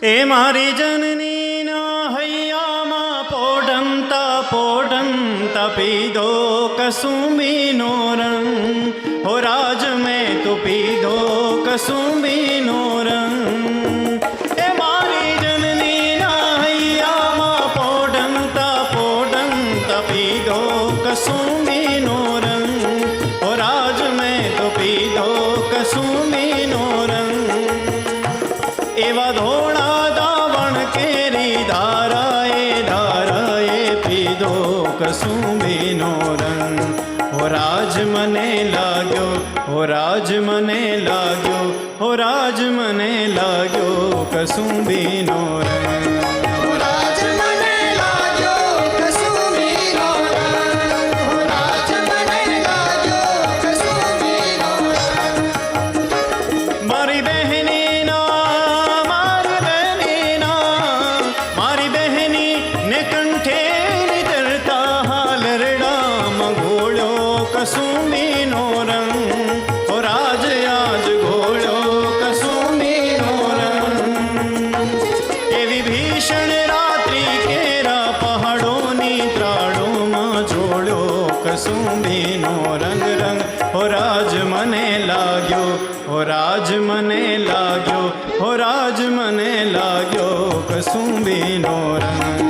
એ મારી જનનીના હૈયામાં પોઢંતા પીધો કસુંબીનો રંગ. હો રાજ મેં તો પીધો કસુંબીનો રંગ. એ મારી જનનીના હૈયામાં પોઢંતા પીધો કસુંબીનો રંગ. હો રાજ મેં તો પીધો કસુંબીનો રંગ. એવા ધોળા દાવણ કેરી ધારાએ પીધો કસુંબીનો રંગ. હો રાજ મને લાગ્યો, હો રાજ મને લાગ્યો, હો રાજ મને લાગ્યો કસુંબીનો રંગ. કસુંબીનો રંગ. હો રાજ આજ ઘોળ્યો કસુંબીનો રંગ. એવી ભીષણ રાત્રિ કેરા પહાડોની ત્રાળોમાં જોડ્યો કસુંબીનો રંગ. રંગ હો રાજ મને લાગ્યો, હો રાજ મને લાગ્યો, હો રાજ મને લાગ્યો કસુંબીનો રંગ.